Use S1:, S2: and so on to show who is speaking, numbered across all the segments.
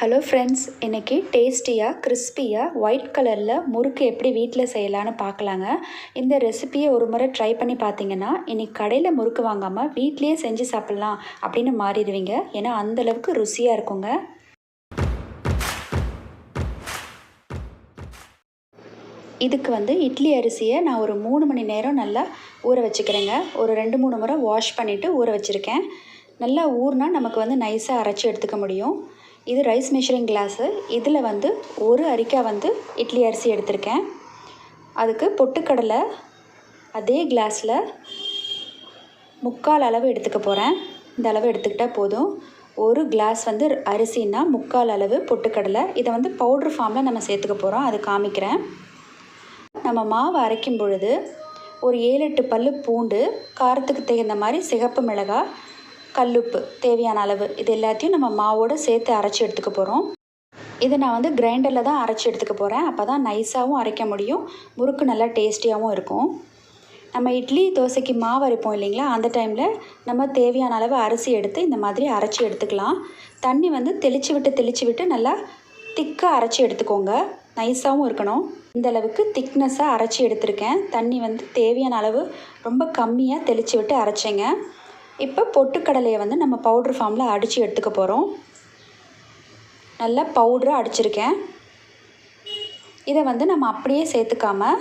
S1: Hello friends, இன்றைக்கி டேஸ்டியாக கிறிஸ்பியாக ஒயிட் கலரில் முறுக்கு எப்படி வீட்டில் செய்யலான்னு பார்க்கலாங்க. இந்த ரெசிபியை ஒரு முறை ட்ரை பண்ணி பார்த்தீங்கன்னா இன்றைக்கி கடையில் முறுக்கு வாங்காமல் வீட்லேயே செஞ்சு சாப்பிட்லாம் அப்படின்னு மாறிடுவீங்க. ஏன்னா அந்தளவுக்கு ருசியாக இருக்குங்க. இதுக்கு இட்லி அரிசியை நான் ஒரு 3 மணி நேரம் நல்லா ஊற வச்சுக்கிறேங்க. ஒரு 2-3 முறை வாஷ் பண்ணிவிட்டு ஊற வச்சுருக்கேன். நல்லா ஊறினா நமக்கு நைஸாக அரைச்சி எடுத்துக்க முடியும். இது ரைஸ் மெஷரிங் கிளாஸு. இதில் ஒரு அரிக்காய் இட்லி அரிசி எடுத்திருக்கேன். அதுக்கு பொட்டுக்கடலை அதே கிளாஸில் 3/4 அளவு எடுத்துக்க போகிறேன். இந்த அளவு எடுத்துக்கிட்டால் போதும். ஒரு கிளாஸ் அரிசின்னா 3/4 அளவு பொட்டுக்கடலை. இதை பவுட்ரு ஃபார்மில் நம்ம சேர்த்துக்க போகிறோம். அது காமிக்கிறேன். நம்ம மாவு அரைக்கும் பொழுது ஒரு 7-8 பல்லு பூண்டு, காரத்துக்கு தகுந்த மாதிரி சிகப்பு மிளகாய், கல்லுப்பு தேவையான அளவு, இது எல்லாத்தையும் நம்ம மாவோடு சேர்த்து அரைச்சி எடுத்துக்க போகிறோம். இதை நான் கிரைண்டரில் தான் அரைச்சி எடுத்துக்க போகிறேன். அப்போ தான் நைஸாகவும் அரைக்க முடியும், முறுக்கு நல்லா டேஸ்டியாகவும் இருக்கும். நம்ம இட்லி தோசைக்கு மாவு அரைப்போம் இல்லைங்களா, அந்த டைமில் நம்ம தேவையான அளவு அரிசி எடுத்து இந்த மாதிரி அரைச்சி எடுத்துக்கலாம். தண்ணி தெளித்து விட்டு நல்லா திக்காக அரைச்சி எடுத்துக்கோங்க. நைஸாகவும் இருக்கணும். இந்த அளவுக்கு திக்னஸாக அரைச்சி எடுத்திருக்கேன். தண்ணி தேவையான அளவு ரொம்ப கம்மியாக தெளித்து விட்டு அரைச்சேங்க. இப்போ பொட்டுக்கடலையை நம்ம பவுட்ரு ஃபார்மில் அடித்து எடுத்துக்க போகிறோம். நல்லா பவுட்ரு அடிச்சிருக்கேன். இதை நம்ம அப்படியே சேர்த்துக்காமல்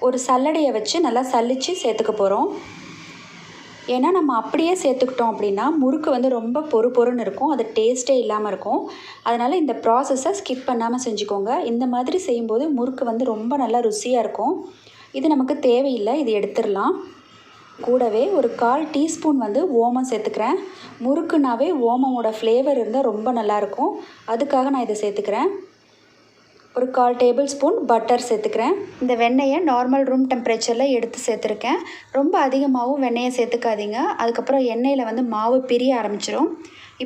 S1: ஒரு சல்லடையை வச்சு நல்லா சலித்து சேர்த்துக்க போகிறோம். ஏன்னா நம்ம அப்படியே சேர்த்துக்கிட்டோம் அப்படின்னா முறுக்கு ரொம்ப பொறுன்னு இருக்கும், அது டேஸ்ட்டே இல்லாமல் இருக்கும். அதனால் இந்த ப்ராசஸை ஸ்கிப் பண்ணாமல் செஞ்சுக்கோங்க. இந்த மாதிரி செய்யும்போது முறுக்கு ரொம்ப நல்லா ருசியாக இருக்கும். இது நமக்கு தேவையில்லை, இது எடுத்துடலாம். கூடவே ஒரு 1/4 டீஸ்பூன் ஓமம் சேர்த்துக்கிறேன். முறுக்குனாவே ஓமமோட ஃப்ளேவர் இருந்தால் ரொம்ப நல்லாயிருக்கும். அதுக்காக நான் இதை சேர்த்துக்கிறேன். ஒரு 1/4 டேபிள் ஸ்பூன் பட்டர் சேர்த்துக்கிறேன். இந்த வெண்ணெயை நார்மல் ரூம் டெம்பரேச்சரில் எடுத்து சேர்த்துருக்கேன். ரொம்ப அதிகமாகவும் வெண்ணெயை சேர்த்துக்காதீங்க. அதுக்கப்புறம் எண்ணெயில் மாவு பிரிய ஆரம்பிச்சிடும்.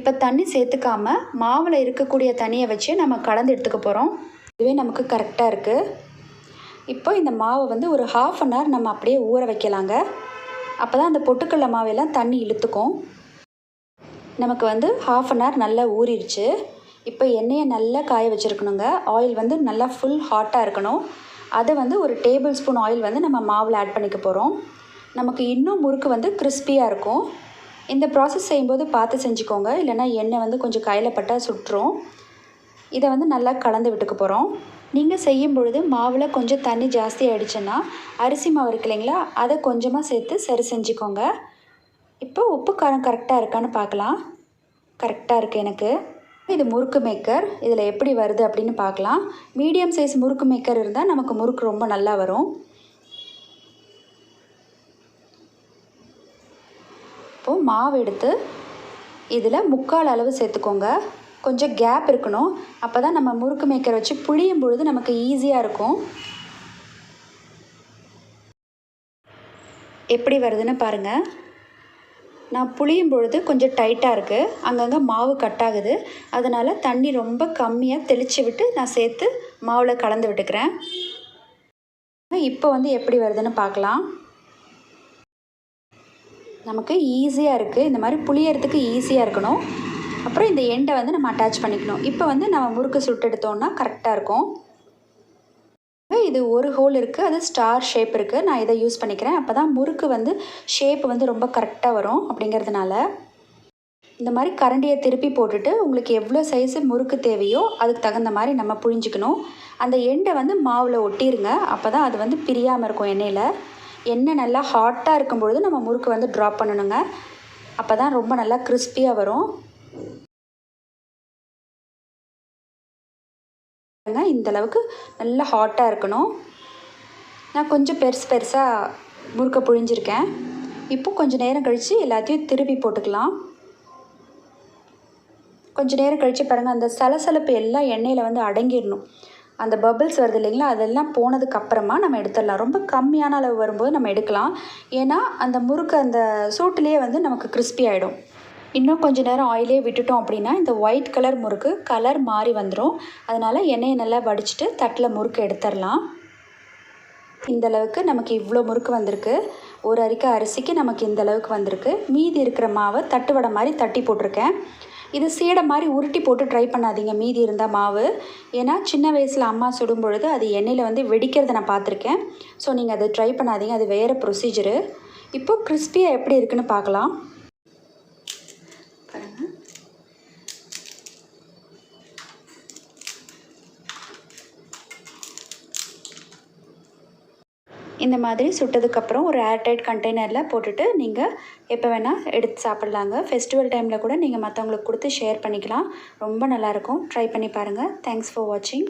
S1: இப்போ தண்ணி சேர்த்துக்காமல் மாவில் இருக்கக்கூடிய தண்ணியை வச்சு நம்ம கலந்து எடுத்துக்க போகிறோம். இதுவே நமக்கு கரெக்டாக இருக்குது. இப்போ இந்த மாவை ஒரு 1/2 அன் ஹவர் நம்ம அப்படியே ஊற வைக்கலாங்க. அப்போ தான் அந்த பொட்டுக்கடலை மாவெல்லாம் தண்ணி இழுத்துக்கும். நமக்கு 1/2 அன் ஹவர் நல்லா ஊறிடுச்சு. இப்போ எண்ணெயை நல்லா காய வச்சுருக்கணுங்க. ஆயில் நல்லா ஃபுல் ஹாட்டாக இருக்கணும். அதை ஒரு டேபிள் ஸ்பூன் ஆயில் நம்ம மாவில் ஆட் பண்ணிக்க போகிறோம். நமக்கு இன்னும் முறுக்கு கிறிஸ்பியாக இருக்கும். இந்த ப்ராசஸ் செய்யும்போது பார்த்து செஞ்சுக்கோங்க, இல்லைன்னா எண்ணெய் கொஞ்சம் கையில் பட்டால் சுட்டுரும். இதை நல்லா கலந்து விட்டுக்க போகிறோம். நீங்கள் செய்யும் பொழுது மாவில் கொஞ்சம் தண்ணி ஜாஸ்தி ஆகிடுச்சுன்னா அரிசி மாவு இருக்கு இல்லைங்களா, அதை கொஞ்சமாக சேர்த்து சரி செஞ்சுக்கோங்க. இப்போ உப்பு காரம் கரெக்டாக இருக்கான்னு பார்க்கலாம். கரெக்டாக இருக்குது எனக்கு. இது முறுக்கு மேக்கர். இதில் எப்படி வருது அப்படின்னு பார்க்கலாம். மீடியம் சைஸ் முறுக்கு மேக்கர் இருந்தால் நமக்கு முறுக்கு ரொம்ப நல்லா வரும். இப்போது மாவு எடுத்து இதில் 3/4 அளவு சேர்த்துக்கோங்க. கொஞ்சம் கேப் இருக்கணும். அப்போ தான் நம்ம முறுக்கு மேக்கர் வச்சு புளியும் பொழுது நமக்கு ஈஸியாக இருக்கும். எப்படி வருதுன்னு பாருங்கள். நான் புளியும் பொழுது கொஞ்சம் டைட்டாக இருக்குது, அங்கங்கே மாவு கட் ஆகுது. அதனால் தண்ணி ரொம்ப கம்மியாக தெளித்து விட்டு நான் சேர்த்து மாவில் கலந்து விட்டுக்கிறேன். இப்போ எப்படி வருதுன்னு பார்க்கலாம். நமக்கு ஈஸியாக இருக்குது. இந்த மாதிரி புளியறதுக்கு ஈஸியாக இருக்கணும். அப்புறம் இந்த எண்டை நம்ம அட்டாச் பண்ணிக்கணும். இப்போ நம்ம முறுக்கு சுட்டு எடுத்தோன்னா கரெக்டாக இருக்கும். இது ஒரு ஹோல் இருக்குது, அது ஸ்டார் ஷேப் இருக்குது. நான் இதை யூஸ் பண்ணிக்கிறேன். அப்போ தான் முறுக்கு ஷேப் ரொம்ப கரெக்டாக வரும். அப்படிங்கிறதுனால இந்த மாதிரி கரண்டியை திருப்பி போட்டுட்டு உங்களுக்கு எவ்வளோ சைஸு முறுக்கு தேவையோ அதுக்கு தகுந்த மாதிரி நம்ம புழிஞ்சிக்கணும். அந்த எண்டை மாவில் ஒட்டிடுங்க. அப்போ தான் அது பிரியாமல் இருக்கும் எண்ணெயில். எண்ணெய் நல்லா ஹாட்டாக இருக்கும்பொழுது நம்ம முறுக்கு ட்ராப் பண்ணணுங்க. அப்போ தான் ரொம்ப நல்லா கிறிஸ்பியாக வரும். இந்த அளவுக்கு நல்லா ஹாட்டாக இருக்கணும். நான் கொஞ்சம் பெருசாக முறுக்க புழிஞ்சிருக்கேன். இப்போ கொஞ்சம் நேரம் கழித்து எல்லாத்தையும் திருப்பி போட்டுக்கலாம். கொஞ்சம் நேரம் கழித்து பாருங்கள், அந்த சலசலப்பு எல்லாம் எண்ணெயில் அடங்கிடணும். அந்த பபிள்ஸ் வருது இல்லைங்களா, அதெல்லாம் போனதுக்கப்புறமா நம்ம எடுத்துடலாம். ரொம்ப கம்மியான அளவு வரும்போது நம்ம எடுக்கலாம். ஏன்னா அந்த முறுக்கு அந்த சூட்டிலே நமக்கு கிறிஸ்பி ஆகிடும். இன்னும் கொஞ்சம் நேரம் ஆயிலே விட்டுட்டோம் அப்படின்னா இந்த ஒயிட் கலர் முறுக்கு கலர் மாறி வந்துடும். அதனால் எண்ணெயை நல்லா வடிச்சிட்டு தட்டில் முறுக்கு எடுத்துடலாம். இந்தளவுக்கு நமக்கு இவ்வளோ முறுக்கு வந்திருக்கு. ஒரு அரிக்காய் அரிசிக்கு நமக்கு இந்தளவுக்கு வந்திருக்கு. மீதி இருக்கிற மாவை தட்டு வடை மாதிரி தட்டி போட்டிருக்கேன். இது சீடை மாதிரி உருட்டி போட்டு ட்ரை பண்ணாதீங்க மீதி இருந்தால் மாவு. ஏன்னா சின்ன வயசில் அம்மா சுடும் பொழுது அது எண்ணெயில் வந்து வெடிக்கிறத நான் பார்த்துருக்கேன். ஸோ நீங்கள் அதை ட்ரை பண்ணாதீங்க, அது வேறு ப்ரொசீஜரு. இப்போது கிறிஸ்பியாக எப்படி இருக்குன்னு பார்க்கலாம். பாருங்கள், இந்த மாதிரி சுட்டதுக்கப்புறம் ஒரு ஏர்டைட் கண்டெய்னரில் போட்டுட்டு நீங்கள் எப்போ வேணால் எடுத்து சாப்பிட்லாங்க. ஃபெஸ்டிவல் டைமில் கூட நீங்கள் மற்றவங்களுக்கு கொடுத்து ஷேர் பண்ணிக்கலாம். ரொம்ப நல்லாயிருக்கும். ட்ரை பண்ணி பாருங்கள். தேங்க்ஸ் ஃபார் வாட்சிங்.